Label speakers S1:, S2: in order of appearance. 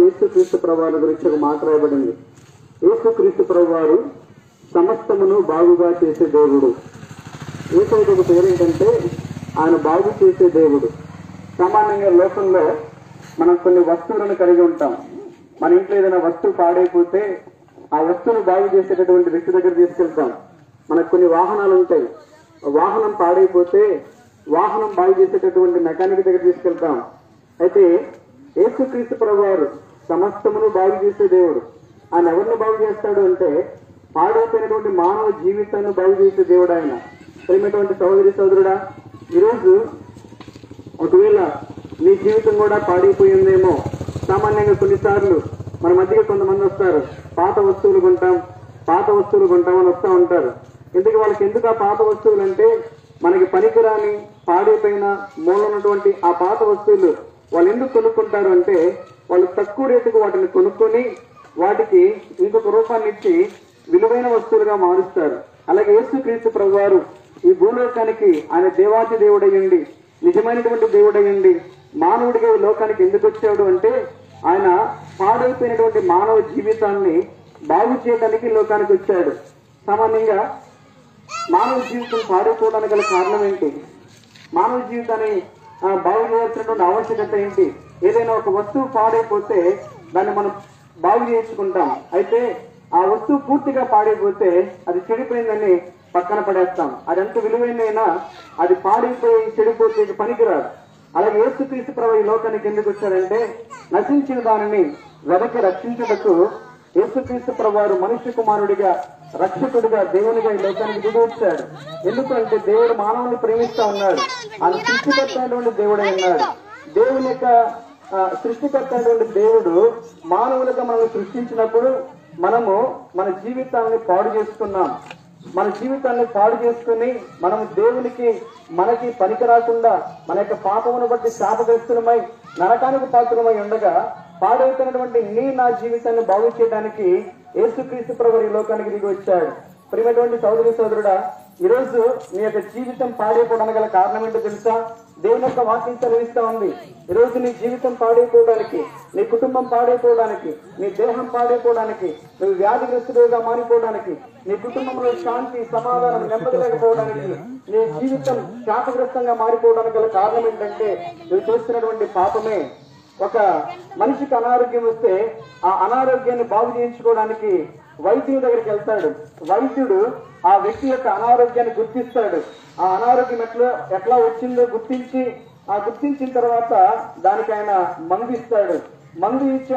S1: యేసుక్రీస్తు ప్రభువారి గురించి ఒక మాట రాయబడింది. యేసుక్రీస్తు ప్రభువారు సమస్తమును బాగుగా చేసే దేవుడు. యేసయ్యకు ఒక పేరు ఏంటంటే ఆయన బాగు చేసే దేవుడు. సామాన్యంగా లోకంలో మనం కొన్ని వస్తువులను కలిగి ఉంటాం. మన ఇంట్లో ఏదైనా వస్తువు పాడైపోతే ఆ వస్తువును బాగు చేసేటటువంటి వ్యక్తి దగ్గర తీసుకెళ్తాం. మనకు కొన్ని వాహనాలు ఉంటాయి. వాహనం పాడైపోతే వాహనం బాగు చేసేటటువంటి మెకానిక్ దగ్గర తీసుకెళ్తాం. అయితే యేసుక్రీస్తు ప్రభువారు సమస్తమును బాగు చేసే దేవుడు. ఆయన ఎవరిని బాగు చేస్తాడు అంటే పాడైపోయినటువంటి మానవ జీవితాన్ని బాగు చేసే దేవుడు ఆయన. ప్రేమటువంటి సహోదరి సోదరుడా, ఈరోజు ఒకవేళ నీ జీవితం కూడా పాడైపోయిందేమో. సామాన్యంగా కొన్నిసార్లు మన మధ్యగా కొంతమంది వస్తారు, పాత వస్తువులు కొంటామని వస్తూ ఉంటారు. ఎందుకు వాళ్ళకి ఎందుకు ఆ పాత వస్తువులు అంటే మనకి పనికిరాని పాడైపోయిన మూల ఉన్నటువంటి ఆ పాత వస్తువులు వాళ్ళు ఎందుకు కొనుక్కుంటారు అంటే వాళ్ళు తక్కువ రేటుకు వాటిని కొనుక్కొని వాటికి ఇంకొక రూపాన్ని ఇచ్చి విలువైన వస్తువులుగా మారుస్తారు. అలాగే యేసుక్రీస్తు ప్రభువారు ఈ భూలోకానికి ఆయన దేవాతి దేవుడయ్యండి, నిజమైనటువంటి దేవుడయ్యండి, మానవుడిగా ఈ లోకానికి ఎందుకు వచ్చాడు అంటే ఆయన పాడైపోయినటువంటి మానవ జీవితాన్ని బాగు చేయడానికి లోకానికి వచ్చాడు. సామాన్యంగా మానవ జీవితం పాడైపోవడానికి గల కారణం ఏంటి? మానవ జీవితాన్ని బాగు చేయాల్సినటువంటి ఆవశ్యకత ఏంటి? ఏదైనా ఒక వస్తువు పాడైపోతే దాన్ని మనం బాగు చేయించుకుంటాం. అయితే ఆ వస్తువు పూర్తిగా పాడైపోతే అది చెడిపోయిందని పక్కన పడేస్తాం. అది ఎంత విలువైనైనా అది పాడైపోయి చెడిపోతే పనికిరాదు. అలాగే యేసుక్రీస్తు ప్రభువు ఈ లోకానికి ఎందుకు వచ్చాడంటే నశించిన దానిని వెనక్కి రక్షించుటకు యేసుక్రీస్తు ప్రభువారు మనుష్య కుమారుడిగా, రక్షకుడిగా, దేవునిగా ఈ లోకానికి దిగి వచ్చాడు. ఎందుకంటే దేవుడు మానవుని ప్రేమిస్తా ఉన్నాడు. ఆయన సృష్టికర్త అయినటువంటి దేవుడై ఉన్నాడు. దేవుని యొక్క సృష్టికర్త అయినటువంటి దేవుడు మానవులుగా మనల్ని సృష్టించినప్పుడు మనము మన జీవితాన్ని పాడు చేసుకున్నాం. మన జీవితాన్ని పాడు చేసుకుని మనము దేవునికి మనకి పనికి రాకుండా మన యొక్క పాపమును బట్టి శాపగ్రస్తులమై నరకానికి పాత్రమై ఉండగా పాడవుతున్నటువంటి నా జీవితాన్ని బాగు చేయడానికి యేసుక్రీస్తు ప్రభువు ఈ లోకానికి దిగి వచ్చాడు. ప్రియమైనటువంటి సోదరి సోదరుడా, ఈరోజు నీ యొక్క జీవితం పాడైపోవడానికి గల కారణం ఏంటో తెలుసా? దేవుని యొక్క వాక్యం చదివిస్తా ఉంది. ఈరోజు నీ జీవితం పాడైపోవడానికి, నీ కుటుంబం పాడైపోవడానికి, నీ దేహం పాడైపోవడానికి, నువ్వు వ్యాధిగ్రస్తుడిగా మారిపోవడానికి, నీ కుటుంబంలో శాంతి, సమాధానం, నెమ్మది లేకపోవడానికి, నీ జీవితం శాపగ్రస్తంగా మారిపోవడానికి గల కారణం ఏంటంటే నువ్వు చేస్తున్నటువంటి పాపమే. ఒక మనిషికి అనారోగ్యం వస్తే ఆ అనారోగ్యాన్ని బాగు చేయించుకోవడానికి వైద్యుడి దగ్గరికి వెళ్తాడు. వైద్యుడు ఆ వ్యక్తి యొక్క అనారోగ్యాన్ని గుర్తిస్తాడు. ఆ అనారోగ్యం ఎట్లా వచ్చిందో గుర్తించిన తర్వాత దానికి ఆయన మందు ఇస్తాడు. మందు ఇచ్చే